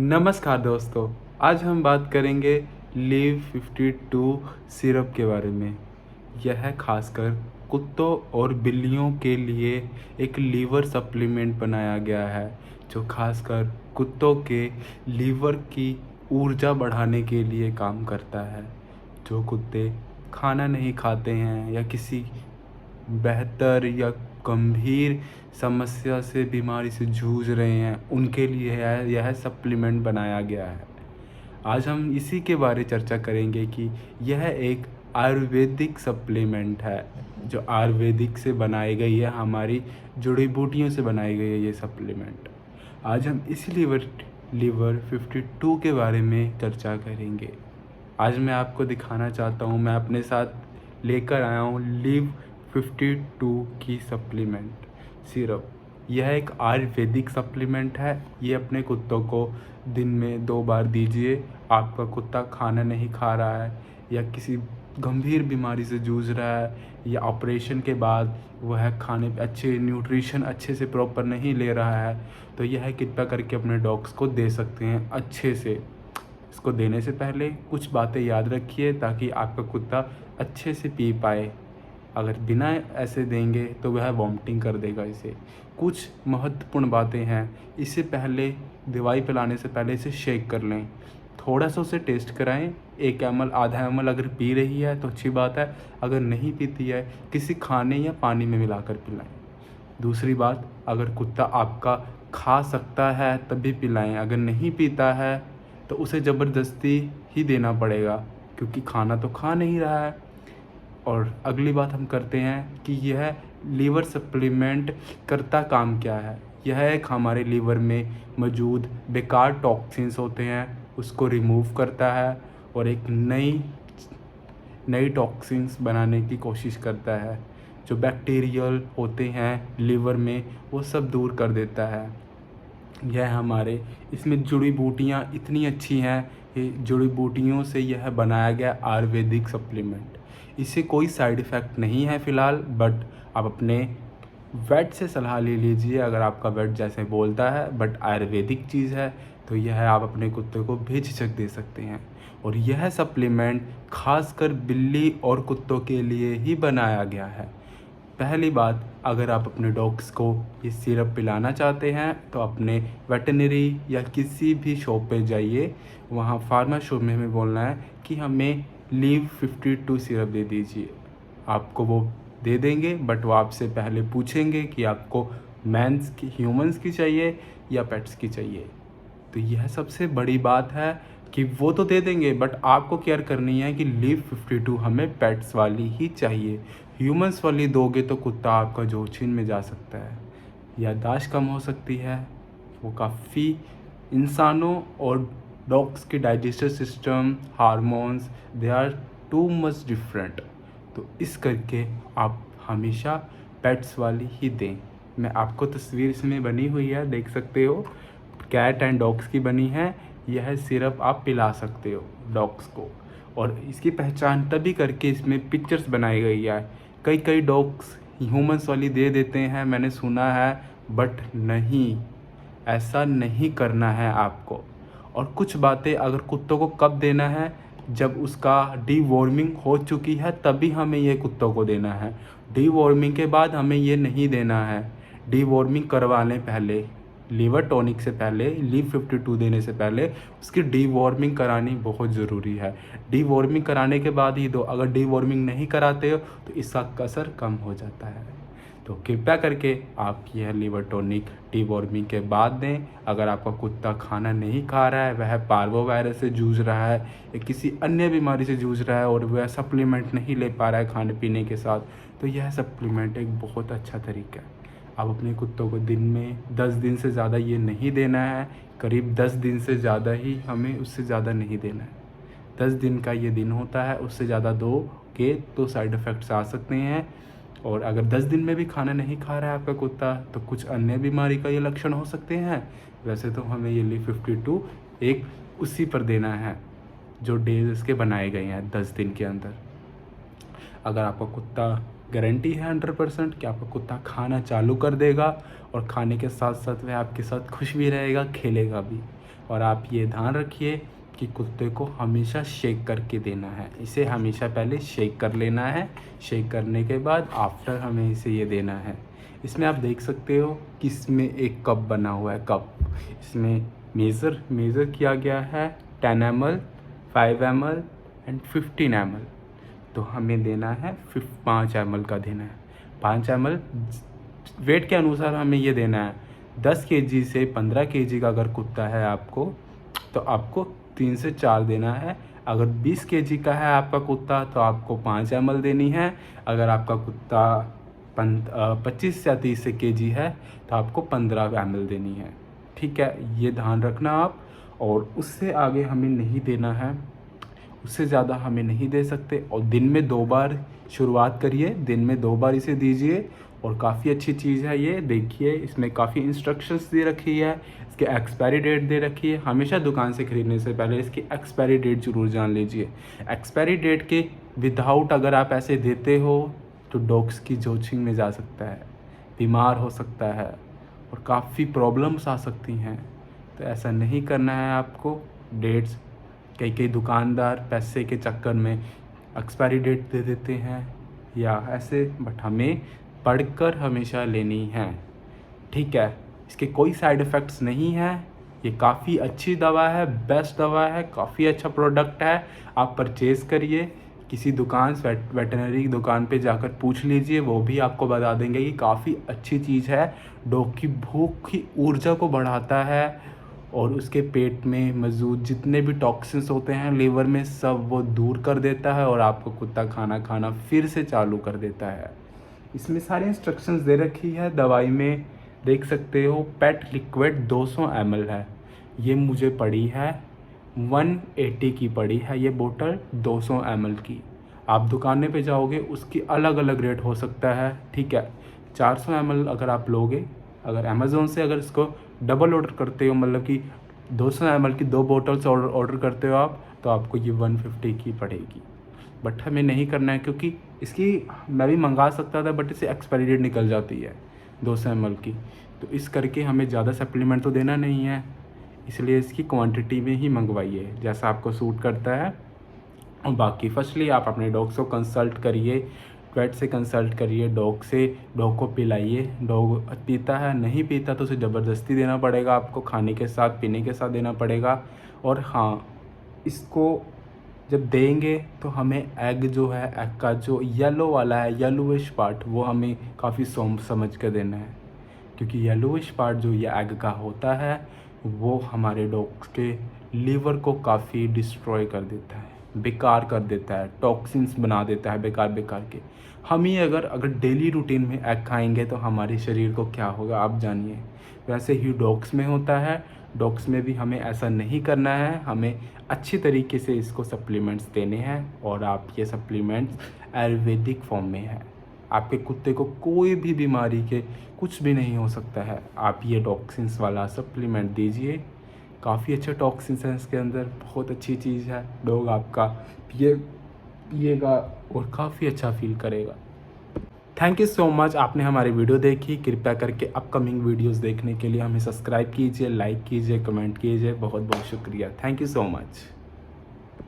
नमस्कार दोस्तों। आज हम बात करेंगे लीव 52 सिरप के बारे में। यह खासकर कुत्तों और बिल्लियों के लिए एक लीवर सप्लीमेंट बनाया गया है, जो खासकर कुत्तों के लीवर की ऊर्जा बढ़ाने के लिए काम करता है। जो कुत्ते खाना नहीं खाते हैं या किसी बेहतर या गंभीर समस्या से बीमारी से जूझ रहे हैं, उनके लिए यह सप्लीमेंट बनाया गया है। आज हम इसी के बारे चर्चा करेंगे कि यह एक आयुर्वेदिक सप्लीमेंट है, जो आयुर्वेदिक से बनाई गई है, हमारी जड़ी बूटियों से बनाई गई है ये सप्लीमेंट। आज हम इसी लीवर 52 के बारे में चर्चा करेंगे। आज मैं आपको दिखाना चाहता हूँ, मैं अपने साथ लेकर आया हूँ लीव 52 की सप्लीमेंट सिरप। यह एक आयुर्वेदिक सप्लीमेंट है। ये अपने कुत्तों को दिन में 2 बार दीजिए। आपका कुत्ता खाना नहीं खा रहा है या किसी गंभीर बीमारी से जूझ रहा है या ऑपरेशन के बाद वह खाने पे अच्छे न्यूट्रिशन अच्छे से प्रॉपर नहीं ले रहा है, तो यह कृपया करके अपने डॉग्स को दे सकते हैं अच्छे से। इसको देने से पहले कुछ बातें याद रखिए ताकि आपका कुत्ता अच्छे से पी पाए। अगर बिना ऐसे देंगे तो वह वॉमिटिंग कर देगा। इसे कुछ महत्वपूर्ण बातें हैं। इससे पहले दवाई पिलाने से पहले इसे शेक कर लें। थोड़ा सा उसे टेस्ट कराएं। 1 ml आधा ml अगर पी रही है तो अच्छी बात है, अगर नहीं पीती है किसी खाने या पानी में मिलाकर पिलाएं। दूसरी बात, अगर कुत्ता आपका खा सकता है तभी पिलाएं। अगर नहीं पीता है तो उसे ज़बरदस्ती ही देना पड़ेगा, क्योंकि खाना तो खा नहीं रहा है। और अगली बात हम करते हैं कि यह लीवर सप्लीमेंट करता काम क्या है। यह एक हमारे लीवर में मौजूद बेकार टॉक्सिन्स होते हैं उसको रिमूव करता है और एक नई टॉक्सिन्स बनाने की कोशिश करता है। जो बैक्टीरियल होते हैं लीवर में वो सब दूर कर देता है। यह हमारे इसमें जड़ी बूटियाँ इतनी अच्छी हैं कि जड़ी बूटियों से यह बनाया गया आयुर्वेदिक सप्लीमेंट। इससे कोई साइड इफ़ेक्ट नहीं है फ़िलहाल, बट आप अपने वेट से सलाह ले लीजिए। अगर आपका वेट जैसे बोलता है बट आयुर्वेदिक चीज़ है तो यह आप अपने कुत्ते को बेझिझक दे सकते हैं। और यह सप्लीमेंट खासकर बिल्ली और कुत्तों के लिए ही बनाया गया है। पहली बात, अगर आप अपने डॉग्स को ये सिरप पिलाना चाहते हैं तो अपने वेटनरी या किसी भी शॉप पे जाइए। वहाँ फार्मा शॉप में हमें बोलना है कि हमें लीव 52 सिरप दे दीजिए। आपको वो दे देंगे, बट वो आपसे पहले पूछेंगे कि आपको ह्यूमंस की चाहिए या पेट्स की चाहिए। तो यह सबसे बड़ी बात है कि वो तो दे देंगे, बट आपको केयर करनी है कि लीव 52 हमें पेट्स वाली ही चाहिए। ह्यूमंस वाली दोगे तो कुत्ता आपका जोशीन में जा सकता है, याददाश्त कम हो सकती है। वो काफ़ी इंसानों और डॉग्स के digestive system, hormones, they are too much different. तो इस करके आप हमेशा पेट्स वाली ही दें। मैं आपको तस्वीर इसमें बनी हुई है, देख सकते हो, कैट एंड डॉग्स की बनी है। यह सिरप आप पिला सकते हो डॉग्स को, और इसकी पहचान तभी करके इसमें पिक्चर्स बनाई गई है। कई डॉग्स ह्यूमंस वाली दे देते हैं, मैंने सुना है, बट नहीं, ऐसा नहीं करना है आपको। और कुछ बातें, अगर कुत्तों को कब देना है, जब उसका डीवॉर्मिंग हो चुकी है तभी हमें ये कुत्तों को देना है। डीवॉर्मिंग के बाद हमें ये नहीं देना है। डीवॉर्मिंग करवा लें पहले, लीवर टॉनिक से पहले, लीव 52 देने से पहले उसकी डीवॉर्मिंग करानी बहुत ज़रूरी है। डीवॉर्मिंग कराने के बाद ही दो। अगर डीवॉर्मिंग नहीं कराते हो तो इसका असर कम हो जाता है। तो कृपया करके आप यह लीवर टॉनिक डीवॉर्मिंग के बाद दें। अगर आपका कुत्ता खाना नहीं खा रहा है, वह पार्वो वायरस से जूझ रहा है या किसी अन्य बीमारी से जूझ रहा है और वह सप्लीमेंट नहीं ले पा रहा है खाने पीने के साथ, तो यह सप्लीमेंट एक बहुत अच्छा तरीका है। आप अपने कुत्तों को दिन में 10 दिन से ज़्यादा ये नहीं देना है। करीब 10 दिन से ज़्यादा ही, हमें उससे ज़्यादा नहीं देना है। 10 दिन का ये दिन होता है, उससे ज़्यादा दोगे तो साइड इफ़ेक्ट्स आ सकते हैं। और अगर 10 दिन में भी खाना नहीं खा रहा है आपका कुत्ता तो कुछ अन्य बीमारी का ये लक्षण हो सकते हैं। वैसे तो हमें ये लीव 52 एक उसी पर देना है जो डेज इसके बनाए गए हैं 10 दिन के अंदर। अगर आपका कुत्ता, गारंटी है 100% कि आपका कुत्ता खाना चालू कर देगा और खाने के साथ साथ वह आपके साथ खुश भी रहेगा, खेलेगा भी। और आप ये ध्यान रखिए कि कुत्ते को हमेशा शेक करके देना है। इसे हमेशा पहले शेक कर लेना है। शेक करने के बाद आफ्टर हमें इसे ये देना है। इसमें आप देख सकते हो कि इसमें एक कप बना हुआ है। कप इसमें मेज़र किया गया है 10 ml, 5 ml एंड 15 ml। तो हमें देना है 5 ml का देना है। 5 ml वेट के अनुसार हमें ये देना है। 10 kg से 15 kg का अगर कुत्ता है आपको, तो आपको 3 से 4 देना है। अगर 20 kg का है आपका कुत्ता तो आपको 5 ml देनी है। अगर आपका कुत्ता 25 या 30 kg है तो आपको 15 ml देनी है। ठीक है, ये ध्यान रखना आप। और उससे आगे हमें नहीं देना है, उससे ज़्यादा हमें नहीं दे सकते। और दिन में 2 बार शुरुआत करिए, दिन में 2 बार इसे दीजिए। और काफ़ी अच्छी चीज़ है ये, देखिए इसमें काफ़ी इंस्ट्रक्शंस दे रखी है, इसके एक्सपायरी डेट दे रखी है। हमेशा दुकान से ख़रीदने से पहले इसकी एक्सपायरी डेट ज़रूर जान लीजिए। एक्सपायरी डेट के विदाउट अगर आप ऐसे देते हो तो डॉग्स की जोचिंग में जा सकता है, बीमार हो सकता है और काफ़ी प्रॉब्लम्स आ सकती हैं। तो ऐसा नहीं करना है आपको। डेट्स कई दुकानदार पैसे के चक्कर में एक्सपायरी डेट दे देते हैं या ऐसे, बट हमें पढ़कर हमेशा लेनी है। ठीक है, इसके कोई साइड इफ़ेक्ट्स नहीं है। ये काफ़ी अच्छी दवा है, बेस्ट दवा है, काफ़ी अच्छा प्रोडक्ट है। आप परचेज़ करिए किसी दुकान, वेटनरी दुकान पे जाकर पूछ लीजिए, वो भी आपको बता देंगे कि काफ़ी अच्छी चीज़ है। डॉग की भूख की ऊर्जा को बढ़ाता है और उसके पेट में मौजूद जितने भी टॉक्सिन्स होते हैं लीवर में, सब वो दूर कर देता है और आपको कुत्ता खाना फिर से चालू कर देता है। इसमें सारी इंस्ट्रक्शंस दे रखी है। दवाई में देख सकते हो पेट लिक्विड 200 ml है। ये मुझे पड़ी है 180 की पड़ी है ये बोतल 200 ml की। आप दुकाने पे जाओगे उसकी अलग अलग रेट हो सकता है। ठीक है, 400 ml अगर आप लोगे, अगर अमेज़ोन से अगर इसको डबल ऑर्डर करते हो, मतलब कि 200 ml की 2 बोतल्स ऑर्डर करते हो आप, तो आपको ये 150 की पड़ेगी। बट हमें नहीं करना है क्योंकि इसकी मैं भी मंगा सकता था, बट इसे एक्सपायरी डेट निकल जाती है 200 ml की। तो इस करके हमें ज़्यादा सप्लीमेंट तो देना नहीं है, इसलिए इसकी क्वांटिटी में ही मंगवाइए जैसा आपको सूट करता है। और बाकी फर्स्टली आप अपने डॉग को कंसल्ट करिए, वेट से कंसल्ट करिए, डॉग को पिलाइए। डॉग पीता है, नहीं पीता तो उसे ज़बरदस्ती देना पड़ेगा आपको, खाने के साथ पीने के साथ देना पड़ेगा। और हाँ, इसको जब देंगे तो हमें एग जो है, एग का जो येलो वाला है, येलोइश पार्ट, वो हमें काफ़ी सोच समझ कर देना है। क्योंकि येलोइश पार्ट जो ये एग का होता है वो हमारे डॉग्स के लीवर को काफ़ी डिस्ट्रॉय कर देता है, बेकार कर देता है, टॉक्सिन्स बना देता है बेकार के। हम ही अगर डेली रूटीन में एग खाएंगे तो हमारे शरीर को क्या होगा आप जानिए। वैसे ही डॉग्स में होता है। डॉग्स में भी हमें ऐसा नहीं करना है, हमें अच्छी तरीके से इसको सप्लीमेंट्स देने हैं। और आप ये सप्लीमेंट्स आयुर्वेदिक फॉर्म में है। आपके कुत्ते को कोई भी बीमारी के कुछ भी नहीं हो सकता है। आप ये टॉक्सिन्स वाला सप्लीमेंट दीजिए, काफ़ी अच्छा टॉक्सिन्स है इसके अंदर, बहुत अच्छी चीज़ है। डॉग आपका पिएगा और काफ़ी अच्छा फील करेगा। थैंक यू सो मच, आपने हमारी वीडियो देखी। कृपया करके अपकमिंग वीडियोस देखने के लिए हमें सब्सक्राइब कीजिए, लाइक कीजिए, कमेंट कीजिए। बहुत बहुत शुक्रिया। Thank you so much.